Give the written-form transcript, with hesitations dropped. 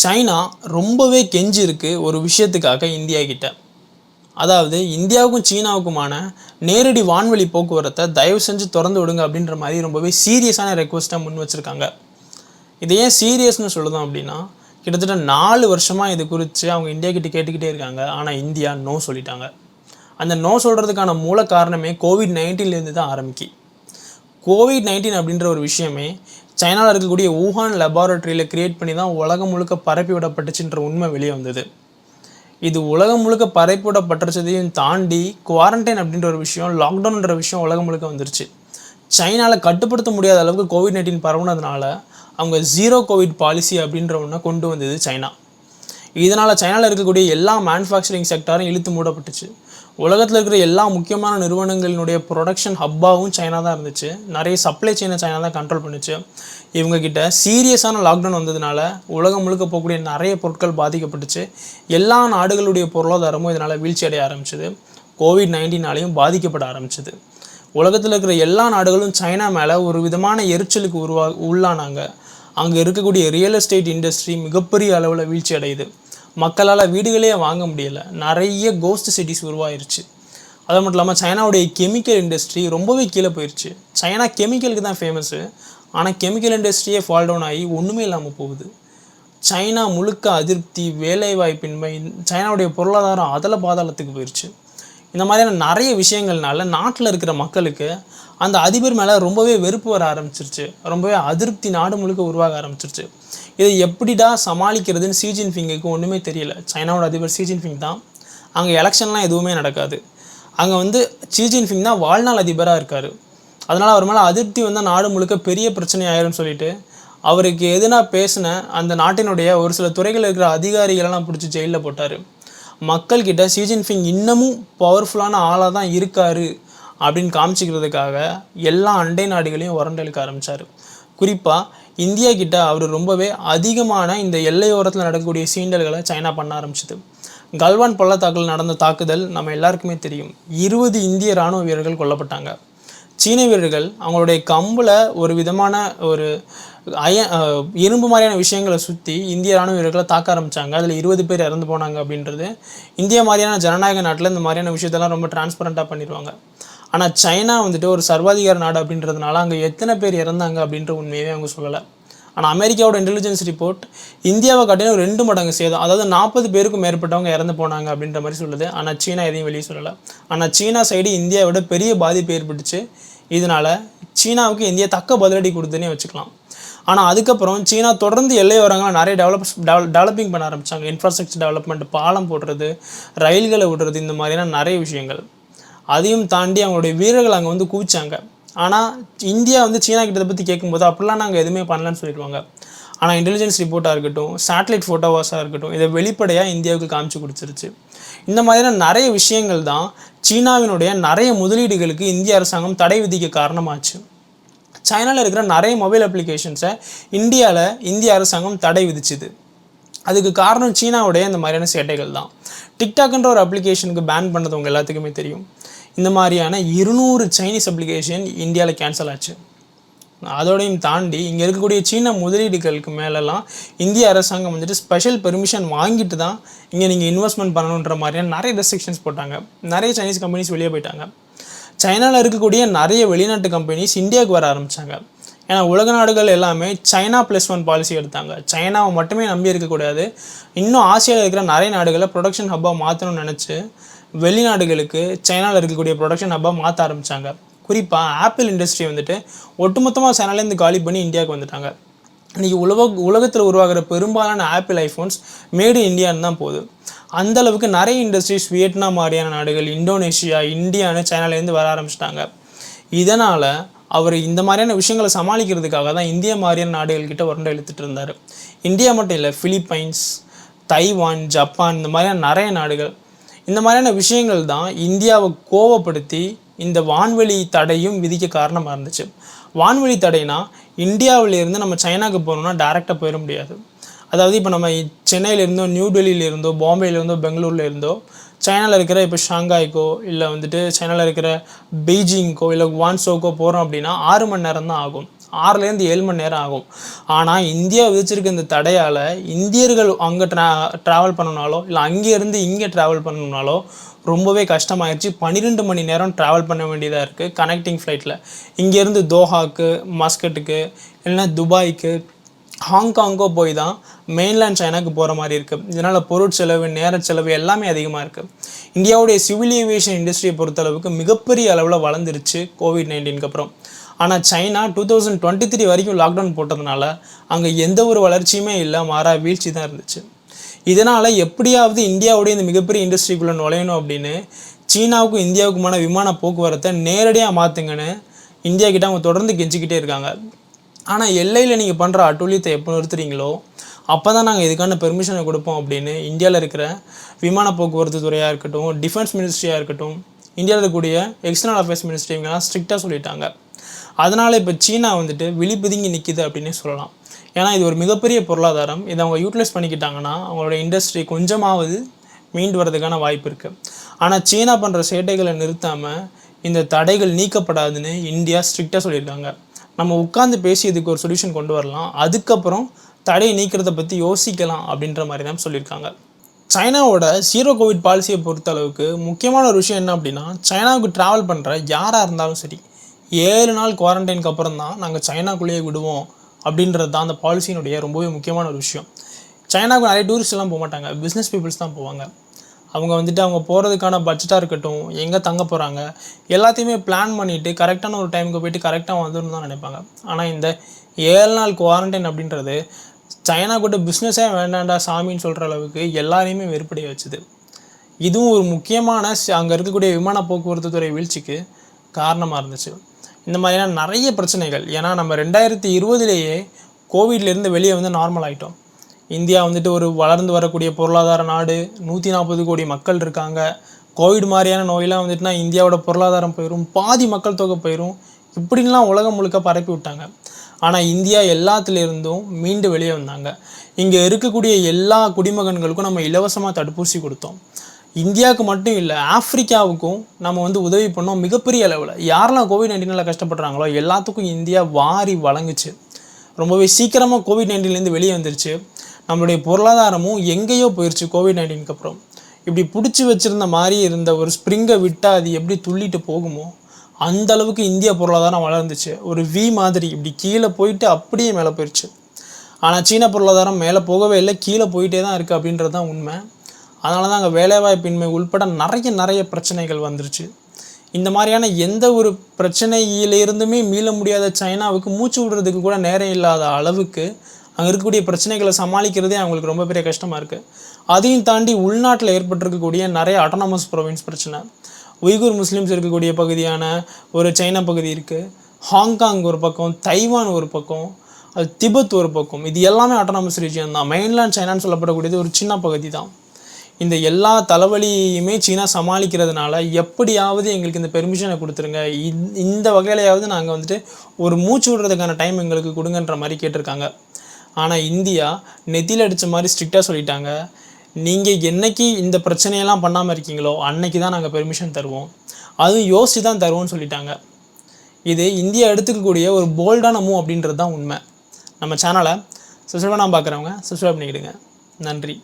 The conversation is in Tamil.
சைனா ரொம்பவே கெஞ்சி இருக்கு ஒரு விஷயத்துக்காக இந்தியா கிட்ட. அதாவது இந்தியாவுக்கும் சீனாவுக்குமான நேரடி வான்வழி போக்குவரத்தை தயவு செஞ்சு திறந்து விடுங்க அப்படின்ற மாதிரி ரொம்பவே சீரியஸான ரெக்வஸ்ட்டாக முன் வச்சுருக்காங்க. இதை ஏன் சீரியஸ்னு சொல்லுதோம் அப்படின்னா, கிட்டத்தட்ட 4 வருஷமாக இது குறித்து அவங்க இந்தியா கிட்ட கேட்டுக்கிட்டே இருக்காங்க. ஆனால் இந்தியா நோ சொல்லிட்டாங்க. அந்த நோ சொல்கிறதுக்கான மூல காரணமே கோவிட்-19லேருந்து தான் ஆரம்பிக்கி. கோவிட்-19 அப்படின்ற ஒரு விஷயமே சைனாவில் இருக்கக்கூடிய ஊஹான் லெபார்ட்டரியில் கிரியேட் பண்ணி தான் உலகம் முழுக்க பரப்பி விடப்பட்டுச்சுன்ற உண்மை வெளியே வந்தது. இது உலகம் முழுக்க பரப்பி விடப்பட்டுச்சதையும் தாண்டி குவாரண்டைன் அப்படின்ற ஒரு விஷயம், லாக்டவுன்ற விஷயம் உலகம் முழுக்க வந்துருச்சு. சைனாவில் கட்டுப்படுத்த முடியாத அளவுக்கு கோவிட்-19 பரவுனதுனால அவங்க ஜீரோ கோவிட் பாலிசி அப்படின்ற ஒன்றை கொண்டு வந்தது சைனா. இதனால் சைனாவில் இருக்கக்கூடிய எல்லா மேனுஃபேக்சரிங் செக்டாரும் இழுத்து மூடப்பட்டுச்சு. உலகத்தில் இருக்கிற எல்லா முக்கியமான நிறுவனங்களினுடைய ப்ரொடக்ஷன் ஹப்பாகவும் சைனா தான் இருந்துச்சு. நிறைய சப்ளை செயினை சைனா தான் கண்ட்ரோல் பண்ணிச்சு. இவங்கக்கிட்ட சீரியஸான லாக்டவுன் வந்ததுனால உலகம் முழுக்க போகக்கூடிய நிறைய பொருட்கள் பாதிக்கப்பட்டுச்சு. எல்லா நாடுகளுடைய பொருளாதாரமும் இதனால் வீழ்ச்சி அடைய ஆரம்பிச்சிது. கோவிட்-19னாலையும் பாதிக்கப்பட ஆரம்பிச்சிது. உலகத்தில் இருக்கிற எல்லா நாடுகளும் சைனா மேலே ஒரு விதமான எரிச்சலுக்கு உள்ளானாங்க. அங்கே இருக்கக்கூடிய ரியல் எஸ்டேட் இண்டஸ்ட்ரி மிகப்பெரிய அளவில் வீழ்ச்சி அடையுது. மக்களால் வீடுகளே வாங்க முடியலை. நிறைய கோஸ்ட் சிட்டிஸ் உருவாயிருச்சு. அது மட்டும் இல்லாமல் சைனாவுடைய கெமிக்கல் இண்டஸ்ட்ரி ரொம்பவே கீழே போயிடுச்சு. சைனா கெமிக்கலுக்கு தான் ஃபேமஸ்ஸு. ஆனால் கெமிக்கல் இண்டஸ்ட்ரியே ஃபால் டவுன் ஆகி ஒன்றுமே இல்லாமல் போகுது. சைனா முழுக்க அதிருப்தி, வேலைவாய்ப்பின்மை, சைனாவுடைய பொருளாதாரம் அதல பாதாளத்துக்கு போயிடுச்சு. இந்த மாதிரியான நிறைய விஷயங்கள்னால நாட்டில் இருக்கிற மக்களுக்கு அந்த அதிபர் மேலே ரொம்பவே வெறுப்பு வர ஆரம்பிச்சிருச்சு. ரொம்பவே அதிருப்தி நாடு முழுக்க உருவாக ஆரம்பிச்சிருச்சு. இதை எப்படிடா சமாளிக்கிறதுன்னு ஷி ஜின்பிங்குக்கு ஒன்றுமே தெரியல. சைனாவோட அதிபர் ஷி ஜின்பிங் தான். அங்கே எலெக்ஷன்லாம் எதுவுமே நடக்காது. அங்கே ஷி ஜின்பிங் தான் வாழ்நாள் அதிபராக இருக்கார். அதனால் அவர் மேலே அதிருப்தி வந்தால் நாடு முழுக்க பெரிய பிரச்சனை ஆயிரும்னு சொல்லிட்டு அவருக்கு எதுனா பேசின அந்த நாட்டினுடைய ஒரு சில துறைகளில் இருக்கிற அதிகாரிகளெல்லாம் பிடிச்சி ஜெயிலில் போட்டார். மக்கள்கிட்ட ஷி ஜின்பிங் இன்னமும் பவர்ஃபுல்லான ஆளாக தான் இருக்கார் அப்படின்னு காமிச்சிக்கிறதுக்காக எல்லா அண்டை நாடுகளையும் உரண்டெழுக்க ஆரம்பித்தார். குறிப்பாக இந்தியா கிட்ட அவர் ரொம்பவே அதிகமான இந்த எல்லையோரத்தில் நடக்கக்கூடிய சீண்டல்களை சைனா பண்ண ஆரம்பிச்சிது. கல்வான் பள்ளத்தாக்கில் நடந்த தாக்குதல் நம்ம எல்லாருக்குமே தெரியும். 20 இந்திய இராணுவ வீரர்கள் கொல்லப்பட்டாங்க. சீன வீரர்கள் அவங்களுடைய கம்பில் ஒரு விதமான ஒரு இரும்பு மாதிரியான விஷயங்களை சுற்றி இந்திய இராணுவ வீரர்களை தாக்க ஆரம்பித்தாங்க. அதில் 20 பேர் இறந்து போனாங்க அப்படின்றது. இந்தியா மாதிரியான ஜனநாயக நாட்டில் இந்த மாதிரியான விஷயத்தெல்லாம் ரொம்ப டிரான்ஸ்பரண்ட்டாக பண்ணிடுவாங்க. ஆனால் சைனா ஒரு சர்வாதிகார நாடு அப்படின்றதுனால அங்கே எத்தனை பேர் இறந்தாங்க அப்படின்ற உண்மையவே அவங்க சொல்லலை. ஆனால் அமெரிக்காவோட இன்டெலிஜென்ஸ் ரிப்போர்ட் இந்தியாவை காட்டிலும் 2 மடங்கு சேதம், அதாவது 40 பேருக்கும் மேற்பட்டவங்க இறந்து போனாங்க அப்படின்ற மாதிரி சொல்லுது. ஆனால் சீனா எதையும் வெளியே சொல்லலை. ஆனால் சீனா சைடு இந்தியாவை விட பெரிய பாதிப்பு ஏற்பட்டுச்சு. இதனால் சீனாவுக்கு இந்தியா தக்க பதிலடி கொடுத்துன்னே வச்சுக்கலாம். ஆனால் அதுக்கப்புறம் சீனா தொடர்ந்து எல்லையோரங்களை நிறைய டெவலப்பிங் பண்ண ஆரம்பித்தாங்க. இன்ஃப்ராஸ்ட்ரக்சர் டெவலப்மெண்ட், பாலம் போடுறது, ரயில்களை விடுறது, இந்த மாதிரியான நிறைய விஷயங்கள். அதையும் தாண்டி அவங்களுடைய வீரர்கள் அங்கே குவிச்சாங்க. ஆனால் இந்தியா சீனா கிட்ட பற்றி கேட்கும்போது அப்படிலாம் நாங்கள் எதுவுமே பண்ணலன்னு சொல்லிடுவாங்க. ஆனால் இன்டெலிஜென்ஸ் ரிப்போர்ட்டாக இருக்கட்டும், சேட்டலைட் ஃபோட்டோவாஸாக இருக்கட்டும், இதை வெளிப்படையாக இந்தியாவுக்கு காமிச்சு கொடுத்துருச்சு. இந்த மாதிரியான நிறைய விஷயங்கள் தான் சீனாவினுடைய நிறைய முதலீடுகளுக்கு இந்திய அரசாங்கம் தடை விதிக்க காரணமாச்சு. சைனாவில் இருக்கிற நிறைய மொபைல் அப்ளிகேஷன்ஸை இந்தியாவில் இந்திய அரசாங்கம் தடை விதிச்சுது. அதுக்கு காரணம் சீனாவுடைய இந்த மாதிரியான சேட்டைகள் தான். டிக்டாக்ன்ற ஒரு அப்ளிகேஷனுக்கு பேன் பண்ணது உங்கள் எல்லாத்துக்குமே தெரியும். இந்த மாதிரியான 200 சைனீஸ் அப்ளிகேஷன் இந்தியாவில் கேன்சல் ஆச்சு. அதோடையும் தாண்டி இங்கே இருக்கக்கூடிய சீன முதலீடுகளுக்கு மேலெல்லாம் இந்திய அரசாங்கம் ஸ்பெஷல் பெர்மிஷன் வாங்கிட்டு தான் இங்கே நீங்கள் இன்வெஸ்ட்மெண்ட் பண்ணணுன்ற மாதிரியான நிறைய ரெஸ்ட்ரிக்ஷன்ஸ் போட்டாங்க. நிறைய சைனீஸ் கம்பெனிஸ் வெளியே போயிட்டாங்க. சைனாவில் இருக்கக்கூடிய நிறைய வெளிநாட்டு கம்பெனிஸ் இந்தியாவுக்கு வர ஆரம்பித்தாங்க. ஏன்னா உலக நாடுகள் எல்லாமே China +1 பாலிசி எடுத்தாங்க. சைனாவை மட்டுமே நம்பி இருக்கக்கூடாது. இன்னும் ஆசியாவில் இருக்கிற நிறைய நாடுகளை ப்ரொடக்ஷன் ஹப்பாக மாற்றணும்னு நினச்சி வெளிநாடுகளுக்கு சைனாவில் இருக்கக்கூடிய ப்ரொடக்ஷன் ஹப்பாக மாற்ற ஆரம்பித்தாங்க. குறிப்பாக ஆப்பிள் இண்டஸ்ட்ரி ஒட்டுமொத்தமாக சைனாலேருந்து காலி பண்ணி இந்தியாவுக்கு வந்துட்டாங்க. இன்றைக்கி உலகத்தில் உருவாகிற பெரும்பாலான ஆப்பிள் ஐஃபோன்ஸ் மேடு இந்தியான்னு தான் போகுது. அந்தளவுக்கு நிறைய இண்டஸ்ட்ரீஸ் வியட்நாம் மாதிரியான நாடுகள், இந்தோனேஷியா, இந்தியான்னு சைனாலேருந்து வர ஆரம்பிச்சிட்டாங்க. இதனால் அவர் இந்த மாதிரியான விஷயங்களை சமாளிக்கிறதுக்காக தான் இந்தியா மாதிரியான நாடுகள்கிட்ட உரண்டை இழுத்துட்டு இருந்தார். இந்தியா மட்டும் இல்லை, பிலிப்பைன்ஸ், தைவான், ஜப்பான், இந்த மாதிரியான நிறைய நாடுகள். இந்த மாதிரியான விஷயங்கள் தான் இந்தியாவை கோவப்படுத்தி இந்த வான்வெளி தடையும் விதிக்க காரணமாக இருந்துச்சு. வான்வெளி தடைனா இந்தியாவிலேருந்து நம்ம சைனாவுக்கு போகணுன்னா டேரெக்டாக போயிட முடியாது. அதாவது இப்போ நம்ம சென்னையிலேருந்தோ, நியூ டெல்லியிலேருந்தோ, பாம்பேலேருந்தோ, பெங்களூர்லேருந்தோ சைனாவில் இருக்கிற இப்போ ஷாங்காய்க்கோ இல்லை சைனாவில் இருக்கிற பெய்ஜிங்க்கோ இல்லை குவான்சோக்கோ போகிறோம் அப்படின்னா 6 மணி நேரம் தான் ஆகும். 6லேருந்து 7 மணி நேரம் ஆகும். ஆனால் இந்தியா விதிச்சிருக்க இந்த தடையால் இந்தியர்கள் அங்கே ட்ராவல் பண்ணணுனாலோ இல்லை அங்கேருந்து இங்கே ட்ராவல் பண்ணணுனாலோ ரொம்பவே கஷ்டமாயிடுச்சு. 12 மணி நேரம் ட்ராவல் பண்ண வேண்டியதாக இருக்குது கனெக்டிங் ஃப்ளைட்டில். இங்கேருந்து தோஹாக்கு, மஸ்கட்டுக்கு, இல்லைன்னா துபாய்க்கு, ஹாங்காங்கோ போய் தான் மெயின்லேண்ட் சைனாக்கு போகிற மாதிரி இருக்குது. இதனால் பொருட்செலவு, நேர செலவு எல்லாமே அதிகமாக இருக்குது. இந்தியாவுடைய சிவில் ஏவியேஷன் இண்டஸ்ட்ரியை பொறுத்தளவுக்கு மிகப்பெரிய அளவில் வளர்ந்துருச்சு கோவிட்-19க்கு அப்புறம். ஆனால் சைனா 2023 வரைக்கும் லாக்டவுன் போட்டதுனால அங்கே எந்த ஒரு வளர்ச்சியுமே இல்லை, மாறா வீழ்ச்சி தான் இருந்துச்சு. இதனால் எப்படியாவது இந்தியாவுடைய இந்த மிகப்பெரிய இண்டஸ்ட்ரிக்குள்ளே நுழையணும் அப்படின்னு சீனாவுக்கும் இந்தியாவுக்குமான விமான போக்குவரத்தை நேரடியாக மாற்றுங்கன்னு இந்தியா கிட்ட அவங்க தொடர்ந்து கெஞ்சிக்கிட்டே இருக்காங்க. ஆனால் எல்லையில் நீங்கள் பண்ணுற அட்டூழியத்தை எப்போ நிறுத்துறீங்களோ அப்போ தான் நாங்கள் இதுக்கான பெர்மிஷனை கொடுப்போம் அப்படின்னு இந்தியாவில் இருக்கிற விமான போக்குவரத்து துறையாக இருக்கட்டும், டிஃபென்ஸ் மினிஸ்ட்ரியாக இருக்கட்டும், இந்தியாவில் இருக்கக்கூடிய எக்ஸ்டர்னல் அஃபேர்ஸ் மினிஸ்ட்ரி இவங்கெல்லாம் ஸ்ட்ரிக்டாக சொல்லிட்டாங்க. அதனால் இப்போ சீனா வந்துட்டு விழிப்புதுங்கி நிற்கிது அப்படின்னே சொல்லலாம். ஏன்னா இது ஒரு மிகப்பெரிய பொருளாதாரம். இதை அவங்க யூட்டிலைஸ் பண்ணிக்கிட்டாங்கன்னா அவங்களோட இண்டஸ்ட்ரி கொஞ்சமாவது மீண்டு வரதுக்கான வாய்ப்பு இருக்குது. ஆனால் சீனா பண்ணுற சேட்டைகளை நிறுத்தாமல் இந்த தடைகள் நீக்கப்படாதுன்னு இந்தியா ஸ்ட்ரிக்டாக சொல்லியிருக்காங்க. நம்ம உட்காந்து பேசி இதுக்கு ஒரு சொல்யூஷன் கொண்டு வரலாம், அதுக்கப்புறம் தடையை நீக்கிறத பற்றி யோசிக்கலாம் அப்படின்ற மாதிரி தான் சொல்லியிருக்காங்க. சைனாவோட 0 கோவிட் பாலிசியை பொறுத்த அளவுக்கு முக்கியமான ஒரு விஷயம் என்ன அப்படின்னா, சைனாவுக்கு ட்ராவல் பண்ணுற யாராக இருந்தாலும் சரி 7 நாள் குவாரண்டைனுக்கு அப்புறம் தான் நாங்கள் சைனாக்குள்ளேயே விடுவோம் அப்படின்றது தான் அந்த பாலிசியினுடைய ரொம்பவே முக்கியமான ஒரு விஷயம். சைனாவுக்கு நிறைய டூரிஸ்ட்லாம் போக மாட்டாங்க, பிஸ்னஸ் பீப்புள்ஸ் தான் போவாங்க. அவங்க வந்துட்டு அவங்க போகிறதுக்கான பட்ஜெட்டாக இருக்கட்டும், எங்கே தங்க போகிறாங்க எல்லாத்தையுமே பிளான் பண்ணிவிட்டு கரெக்டான ஒரு டைமுக்கு போய்ட்டு கரெக்டாக வந்துடும் தான் நினைப்பாங்க. ஆனால் இந்த 7 நாள் குவாரண்டைன் அப்படின்றது சைனா கூட பிஸ்னஸே வேண்டாண்டா சாமின்னு சொல்கிற அளவுக்கு எல்லாரையுமே வெறுப்படைய வச்சுது. இதுவும் ஒரு முக்கியமான அங்கே இருக்கக்கூடிய விமான போக்குவரத்து துறை வீழ்ச்சிக்கு காரணமாக இருந்துச்சு. இந்த மாதிரியான நிறைய பிரச்சனைகள், ஏன்னா நம்ம 2020லேயே கோவிட்லேருந்து வெளியே வந்து நார்மல் ஆகிட்டோம். இந்தியா வந்துட்டு ஒரு வளர்ந்து வரக்கூடிய பொருளாதார நாடு, 140 கோடி மக்கள் இருக்காங்க. கோவிட் மாதிரியான நோயெல்லாம் வந்துட்டுனா இந்தியாவோட பொருளாதாரம் போயிடும், பாதி மக்கள் தொகை போயிடும், இப்படின்லாம் உலகம் முழுக்க பரப்பி விட்டாங்க. ஆனால் இந்தியா எல்லாத்துலேருந்தும் மீண்டு வெளியே வந்தாங்க. இங்கே இருக்கக்கூடிய எல்லா குடிமகன்களுக்கும் நம்ம இலவசமாக தடுப்பூசி கொடுத்தோம். இந்தியாவுக்கு மட்டும் இல்லை, ஆஃப்ரிக்காவுக்கும் நம்ம வந்து உதவி பண்ணோம் மிகப்பெரிய அளவில். யாரெல்லாம் கோவிட்-19 கஷ்டப்படுறாங்களோ எல்லாத்துக்கும் இந்தியா வாரி வழங்குச்சு. ரொம்பவே சீக்கிரமாக கோவிட்-19லேருந்து வெளியே வந்துருச்சு. நம்மளுடைய பொருளாதாரமும் எங்கேயோ போயிடுச்சு கோவிட்-19க்கு அப்புறம். இப்படி பிடிச்சி வச்சுருந்த மாதிரி இருந்த ஒரு ஸ்ப்ரிங்கை விட்டால் அது எப்படி துள்ளிட்டு போகுமோ அந்த அளவுக்கு இந்தியா பொருளாதாரம் வளர்ந்துச்சு. ஒரு வி மாதிரி இப்படி கீழே போயிட்டு அப்படியே மேலே போயிடுச்சு. ஆனால் சீன பொருளாதாரம் மேலே போகவே இல்லை, கீழே போயிட்டே தான் இருக்குது அப்படின்றது தான் உண்மை. அதனால தான் அங்கே வேலைவாய்ப்பின்மை உள்பட நிறைய பிரச்சனைகள் வந்துருச்சு. இந்த மாதிரியான எந்த ஒரு பிரச்சனையிலிருந்துமே மீள முடியாத சைனாவுக்கு மூச்சு விடுறதுக்கு கூட நேரம் இல்லாத அளவுக்கு அங்கே இருக்கக்கூடிய பிரச்சனைகளை சமாளிக்கிறதே அவங்களுக்கு ரொம்ப பெரிய கஷ்டமாக இருக்குது. அதையும் தாண்டி உள்நாட்டில் ஏற்பட்டிருக்கக்கூடிய நிறைய ஆட்டோனமஸ் ப்ரொவின்ஸ் பிரச்சனை, உய்கூர் முஸ்லீம்ஸ் இருக்கக்கூடிய பகுதியான ஒரு சைனா பகுதி இருக்குது, ஹாங்காங் ஒரு பக்கம், தைவான் ஒரு பக்கம், அது திபெத் ஒரு பக்கம். இது எல்லாமே ஆட்டோனமஸ் ரீஜியன் தான். மெயின்லேண்ட் சைனான்னு சொல்லப்படக்கூடியது ஒரு சின்ன பகுதி தான். இந்த எல்லா தலைவலியுமே சீனா சமாளிக்கிறதுனால எப்படியாவது எங்களுக்கு இந்த பெர்மிஷனை கொடுத்துருங்க, இந்த வகையிலையாவது நாங்கள் வந்துட்டு ஒரு மூச்சு விடுறதுக்கான டைம் எங்களுக்கு கொடுங்கன்ற மாதிரி கேட்டிருக்காங்க. ஆனால் இந்தியா நெத்தியில் அடித்த மாதிரி ஸ்ட்ரிக்டாக சொல்லிட்டாங்க, நீங்கள் என்னைக்கு இந்த பிரச்சனையெல்லாம் பண்ணாமல் இருக்கீங்களோ அன்னைக்கு தான் நாங்கள் பெர்மிஷன் தருவோம், அதுவும் யோசித்து தான் தருவோம்னு சொல்லிட்டாங்க. இது இந்தியா எடுத்துக்கக்கூடிய ஒரு போல்டான மூவ் அப்படின்றது தான் உண்மை. நம்ம சேனலை சப்ஸ்கிரைப் பண்ணாமல் பார்க்குறவங்க சப்ஸ்கிரைப் பண்ணிக்கிடுங்க. நன்றி.